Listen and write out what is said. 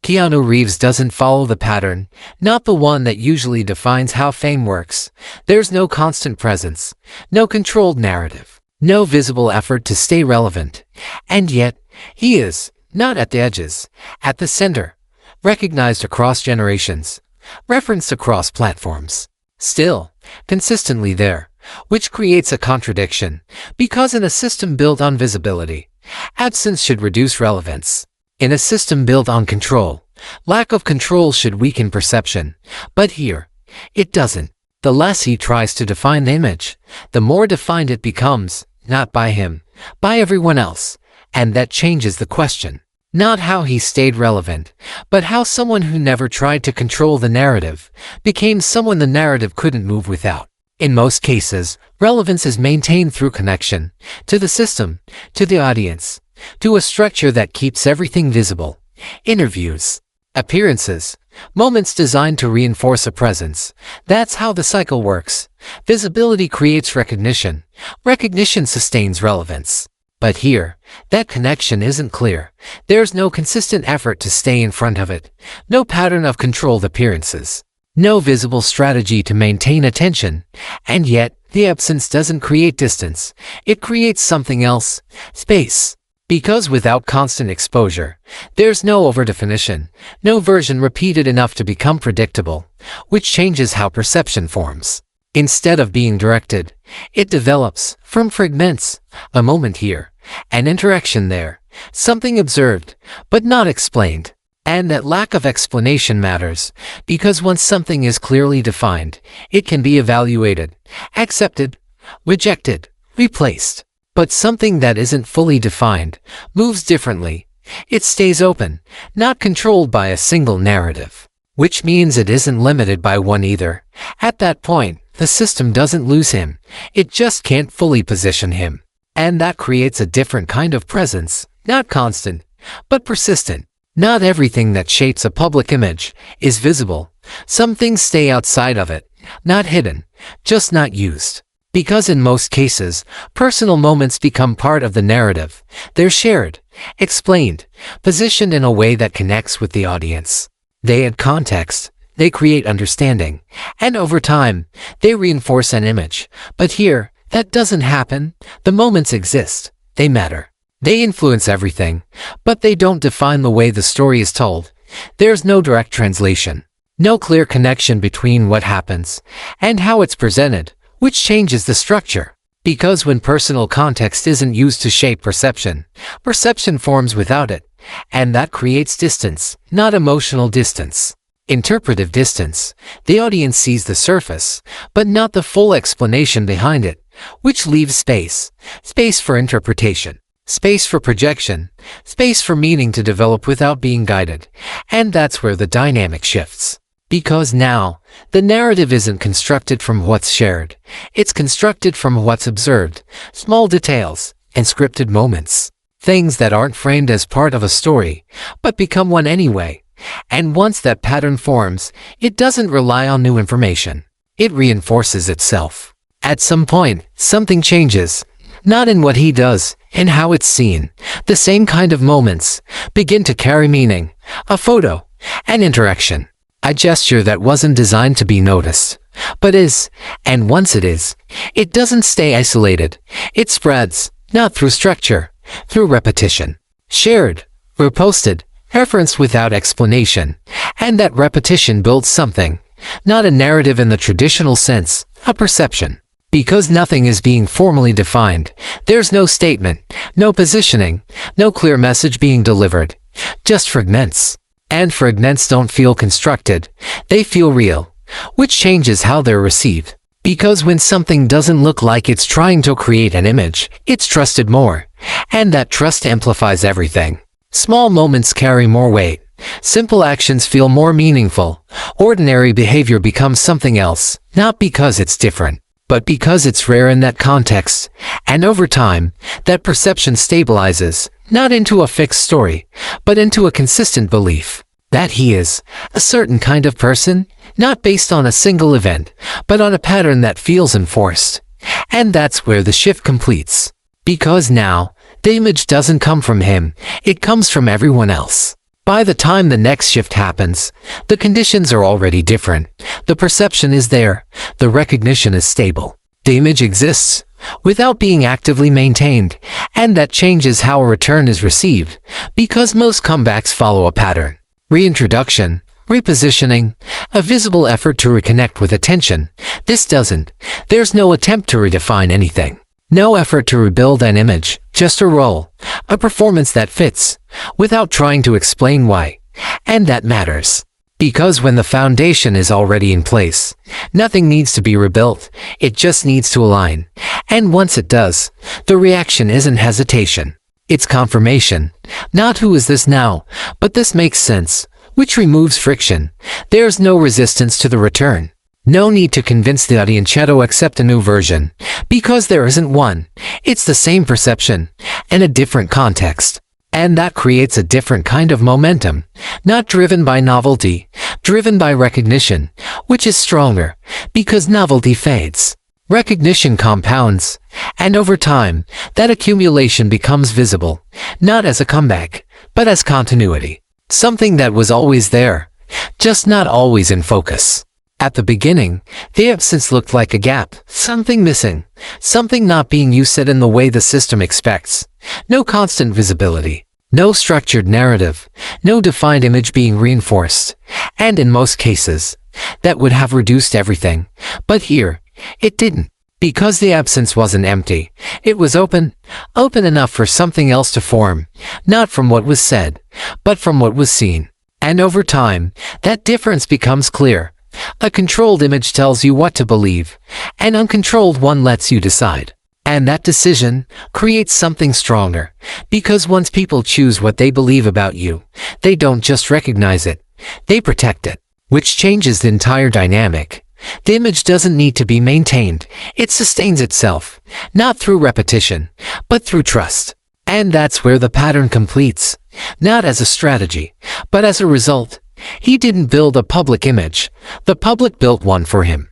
Keanu Reeves doesn't follow the pattern, not the one that usually defines how fame works. There's no constant presence, no controlled narrative, no visible effort to stay relevant. And yet, he is, not at the edges, at the center, recognized across generations, referenced across platforms. Still, consistently there, which creates a contradiction, because in a system built on visibility, absence should reduce relevance. In a system built on control, lack of control should weaken perception. But here, it doesn't. The less he tries to define the image, the more defined it becomes, not by him, by everyone else. And that changes the question. Not how he stayed relevant, but how someone who never tried to control the narrative became someone the narrative couldn't move without. In most cases, relevance is maintained through connection, to the system, to the audience, to a structure that keeps everything visible. Interviews, appearances, moments designed to reinforce a presence. That's how the cycle works. Visibility creates recognition. Recognition sustains relevance. But here, that connection isn't clear. There's no consistent effort to stay in front of it. No pattern of controlled appearances. No visible strategy to maintain attention. And yet, the absence doesn't create distance. It creates something else. Space. Because without constant exposure, there's no overdefinition, no version repeated enough to become predictable, which changes how perception forms. Instead of being directed, it develops from fragments, a moment here, an interaction there, something observed, but not explained. And that lack of explanation matters, because once something is clearly defined, it can be evaluated, accepted, rejected, replaced. But something that isn't fully defined moves differently. It stays open, not controlled by a single narrative, which means it isn't limited by one either. At that point, the system doesn't lose him. It just can't fully position him. And that creates a different kind of presence, not constant, but persistent. Not everything that shapes a public image is visible. Some things stay outside of it, not hidden, just not used. Because in most cases, personal moments become part of the narrative. They're shared, explained, positioned in a way that connects with the audience. They add context, they create understanding, and over time, they reinforce an image. But here, that doesn't happen. The moments exist. They matter. They influence everything, but they don't define the way the story is told. There's no direct translation, no clear connection between what happens and how it's presented, which changes the structure. Because when personal context isn't used to shape perception, perception forms without it, and that creates distance, not emotional distance. Interpretive distance. The audience sees the surface, but not the full explanation behind it, which leaves space. Space for interpretation. Space for projection. Space for meaning to develop without being guided. And that's where the dynamic shifts. Because now, the narrative isn't constructed from what's shared. It's constructed from what's observed, small details, and scripted moments. Things that aren't framed as part of a story, but become one anyway. And once that pattern forms, it doesn't rely on new information. It reinforces itself. At some point, something changes. Not in what he does, in how it's seen. The same kind of moments begin to carry meaning. A photo, an interaction. A gesture that wasn't designed to be noticed, but is, and once it is, it doesn't stay isolated. It spreads, not through structure, through repetition. Shared, reposted, referenced without explanation. And that repetition builds something, not a narrative in the traditional sense, a perception. Because nothing is being formally defined, there's no statement, no positioning, no clear message being delivered, just fragments. And fragments don't feel constructed, they feel real, which changes how they're received. Because when something doesn't look like it's trying to create an image, it's trusted more. And that trust amplifies everything. Small moments carry more weight. Simple actions feel more meaningful. Ordinary behavior becomes something else, not because it's different, but because it's rare in that context. And over time, that perception stabilizes, not into a fixed story, but into a consistent belief that he is a certain kind of person, not based on a single event, but on a pattern that feels enforced. And that's where the shift completes. Because now, the image doesn't come from him, it comes from everyone else. By the time the next shift happens, the conditions are already different. The perception is there. The recognition is stable. The image exists without being actively maintained, and that changes how a return is received, because most comebacks follow a pattern. Reintroduction, repositioning, a visible effort to reconnect with attention. This doesn't. There's no attempt to redefine anything. No effort to rebuild an image, just a role, a performance that fits, without trying to explain why. And that matters. Because when the foundation is already in place, nothing needs to be rebuilt, it just needs to align. And once it does, the reaction isn't hesitation. It's confirmation. Not who is this now, but this makes sense, which removes friction. There's no resistance to the return. No need to convince the audience to accept a new version, because there isn't one. It's the same perception, in a different context. And that creates a different kind of momentum, not driven by novelty, driven by recognition, which is stronger, because novelty fades. Recognition compounds, and over time, that accumulation becomes visible, not as a comeback, but as continuity. Something that was always there, just not always in focus. At the beginning, the absence looked like a gap, something missing, something not being used in the way the system expects. No constant visibility, no structured narrative, no defined image being reinforced. And in most cases, that would have reduced everything. But here, it didn't. Because the absence wasn't empty. It was open enough for something else to form, not from what was said, but from what was seen. And over time, that difference becomes clear. A controlled image tells you what to believe. An uncontrolled one lets you decide. And that decision creates something stronger. Because once people choose what they believe about you, they don't just recognize it, they protect it, which changes the entire dynamic. The image doesn't need to be maintained. It sustains itself, not through repetition, but through trust. And that's where the pattern completes. Not as a strategy, but as a result. He didn't build a public image. The public built one for him.